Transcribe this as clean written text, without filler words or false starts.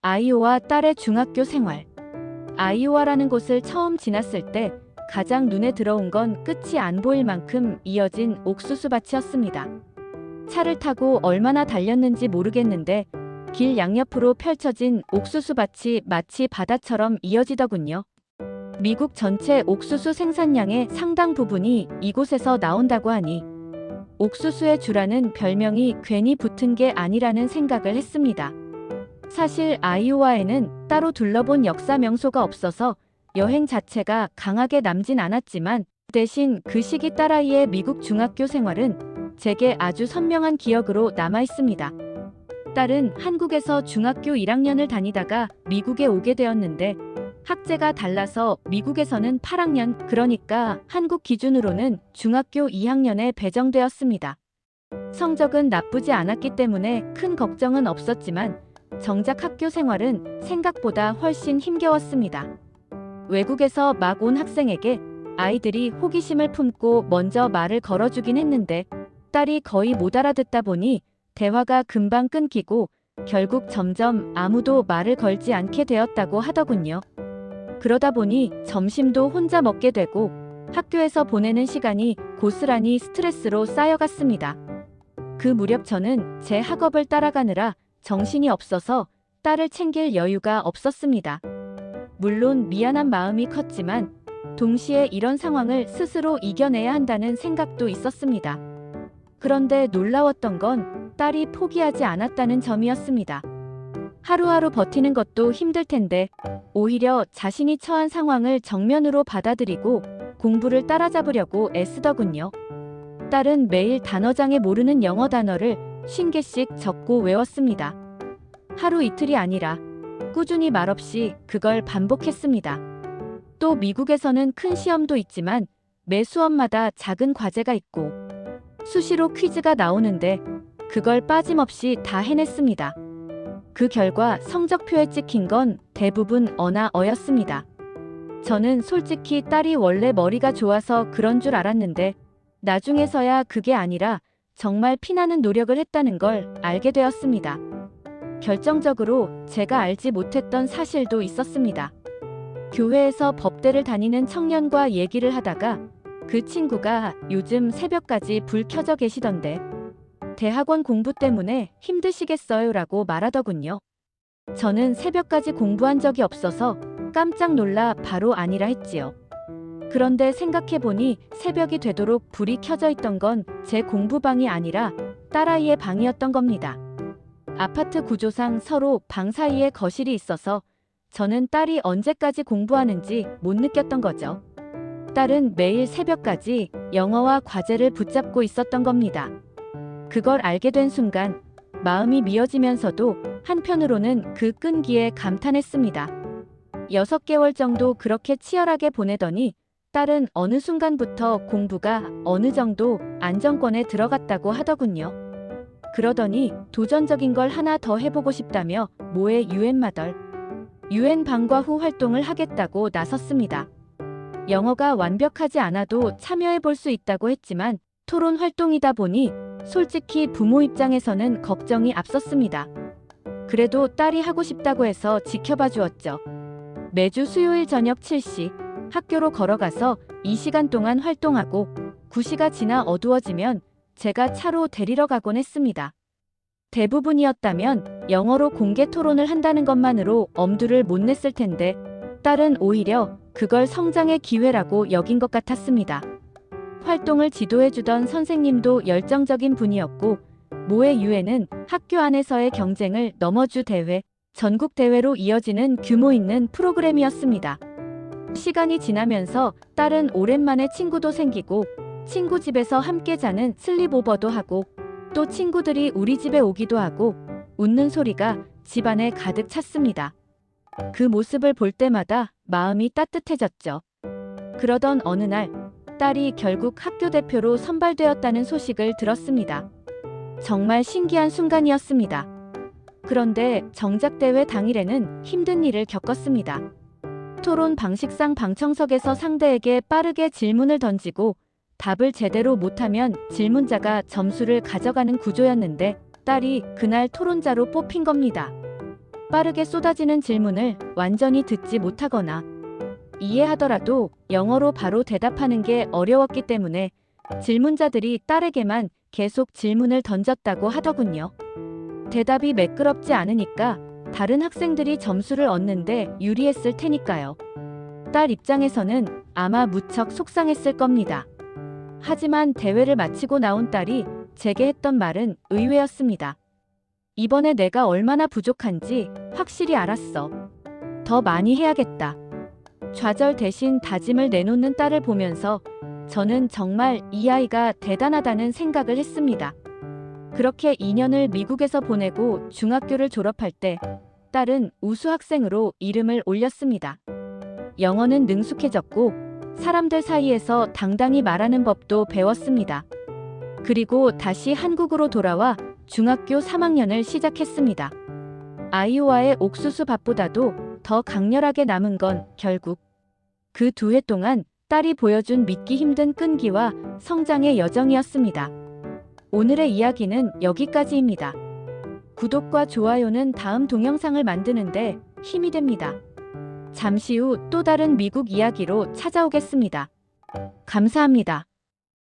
아이오와 딸의 중학교 생활. 아이오와라는 곳을 처음 지났을 때 가장 눈에 들어온 건 끝이 안 보일 만큼 이어진 옥수수밭이었습니다. 차를 타고 얼마나 달렸는지 모르겠는데 길 양옆으로 펼쳐진 옥수수밭이 마치 바다처럼 이어지더군요. 미국 전체 옥수수 생산량의 상당 부분이 이곳에서 나온다고 하니 옥수수의 주라는 별명이 괜히 붙은 게 아니라는 생각을 했습니다. 사실 아이오와에는 따로 둘러본 역사 명소가 없어서 여행 자체가 강하게 남진 않았지만 대신 그 시기 딸아이의 미국 중학교 생활은 제게 아주 선명한 기억으로 남아 있습니다. 딸은 한국에서 중학교 1학년을 다니다가 미국에 오게 되었는데 학제가 달라서 미국에서는 8학년, 그러니까 한국 기준으로는 중학교 2학년에 배정되었습니다. 성적은 나쁘지 않았기 때문에 큰 걱정은 없었지만 정작 학교 생활은 생각보다 훨씬 힘겨웠습니다. 외국에서 막 온 학생에게 아이들이 호기심을 품고 먼저 말을 걸어주긴 했는데 딸이 거의 못 알아듣다 보니 대화가 금방 끊기고 결국 점점 아무도 말을 걸지 않게 되었다고 하더군요. 그러다 보니 점심도 혼자 먹게 되고 학교에서 보내는 시간이 고스란히 스트레스로 쌓여갔습니다. 그 무렵 저는 제 학업을 따라가느라 정신이 없어서 딸을 챙길 여유가 없었습니다. 물론 미안한 마음이 컸지만 동시에 이런 상황을 스스로 이겨내야 한다는 생각도 있었습니다. 그런데 놀라웠던 건 딸이 포기하지 않았다는 점이었습니다. 하루하루 버티는 것도 힘들 텐데 오히려 자신이 처한 상황을 정면으로 받아들이고 공부를 따라잡으려고 애쓰더군요. 딸은 매일 단어장에 모르는 영어 단어를 50개씩 적고 외웠습니다. 하루 이틀이 아니라 꾸준히 말없이 그걸 반복했습니다. 또 미국에서는 큰 시험도 있지만 매 수업마다 작은 과제가 있고 수시로 퀴즈가 나오는데 그걸 빠짐없이 다 해냈습니다. 그 결과 성적표에 찍힌 건 대부분 언어였습니다. 저는 솔직히 딸이 원래 머리가 좋아서 그런 줄 알았는데 나중에서야 그게 아니라 정말 피나는 노력을 했다는 걸 알게 되었습니다. 결정적으로 제가 알지 못했던 사실도 있었습니다. 교회에서 법대를 다니는 청년과 얘기를 하다가 그 친구가 요즘 새벽까지 불 켜져 계시던데 대학원 공부 때문에 힘드시겠어요 라고 말하더군요. 저는 새벽까지 공부한 적이 없어서 깜짝 놀라 바로 아니라 했지요. 그런데 생각해보니 새벽이 되도록 불이 켜져 있던 건 제 공부방이 아니라 딸아이의 방이었던 겁니다. 아파트 구조상 서로 방 사이에 거실이 있어서 저는 딸이 언제까지 공부하는지 못 느꼈던 거죠. 딸은 매일 새벽까지 영어와 과제를 붙잡고 있었던 겁니다. 그걸 알게 된 순간 마음이 미어지면서도 한편으로는 그 끈기에 감탄했습니다. 6개월 정도 그렇게 치열하게 보내더니 딸은 어느 순간부터 공부가 어느 정도 안정권에 들어갔다고 하더군요. 그러더니 도전적인 걸 하나 더 해보고 싶다며 모의 유엔마덜 유엔 방과 후 활동을 하겠다고 나섰습니다. 영어가 완벽하지 않아도 참여해볼 수 있다고 했지만 토론 활동이다 보니 솔직히 부모 입장에서는 걱정이 앞섰습니다. 그래도 딸이 하고 싶다고 해서 지켜봐 주었죠. 매주 수요일 저녁 7시 학교로 걸어가서 2시간 동안 활동하고 9시가 지나 어두워지면 제가 차로 데리러 가곤 했습니다. 대부분이었다면 영어로 공개 토론을 한다는 것만으로 엄두를 못 냈을 텐데 딸은 오히려 그걸 성장의 기회라고 여긴 것 같았습니다. 활동을 지도해주던 선생님도 열정적인 분이었고 모의 유엔은 학교 안에서의 경쟁을 넘어 주 대회, 전국 대회로 이어지는 규모 있는 프로그램이었습니다. 시간이 지나면서 딸은 오랜만에 친구도 생기고 친구 집에서 함께 자는 슬립오버도 하고 또 친구들이 우리 집에 오기도 하고 웃는 소리가 집안에 가득 찼습니다. 그 모습을 볼 때마다 마음이 따뜻해졌죠. 그러던 어느 날 딸이 결국 학교 대표로 선발되었다는 소식을 들었습니다. 정말 신기한 순간이었습니다. 그런데 정작 대회 당일에는 힘든 일을 겪었습니다. 토론 방식상 방청석에서 상대에게 빠르게 질문을 던지고 답을 제대로 못하면 질문자가 점수를 가져가는 구조였는데 딸이 그날 토론자로 뽑힌 겁니다. 빠르게 쏟아지는 질문을 완전히 듣지 못하거나 이해하더라도 영어로 바로 대답하는 게 어려웠기 때문에 질문자들이 딸에게만 계속 질문을 던졌다고 하더군요. 대답이 매끄럽지 않으니까 다른 학생들이 점수를 얻는데 유리했을 테니까요. 딸 입장에서는 아마 무척 속상했을 겁니다. 하지만 대회를 마치고 나온 딸이 제게 했던 말은 의외였습니다. 이번에 내가 얼마나 부족한지 확실히 알았어. 더 많이 해야겠다. 좌절 대신 다짐을 내놓는 딸을 보면서 저는 정말 이 아이가 대단하다는 생각을 했습니다. 그렇게 2년을 미국에서 보내고 중학교를 졸업할 때 딸은 우수 학생으로 이름을 올렸습니다. 영어는 능숙해졌고 사람들 사이에서 당당히 말하는 법도 배웠습니다. 그리고 다시 한국으로 돌아와 중학교 3학년을 시작했습니다. 아이오와의 옥수수 밭보다도 더 강렬하게 남은 건 결국 그 2해 동안 딸이 보여준 믿기 힘든 끈기와 성장의 여정이었습니다. 오늘의 이야기는 여기까지입니다. 구독과 좋아요는 다음 동영상을 만드는데 힘이 됩니다. 잠시 후 또 다른 미국 이야기로 찾아오겠습니다. 감사합니다.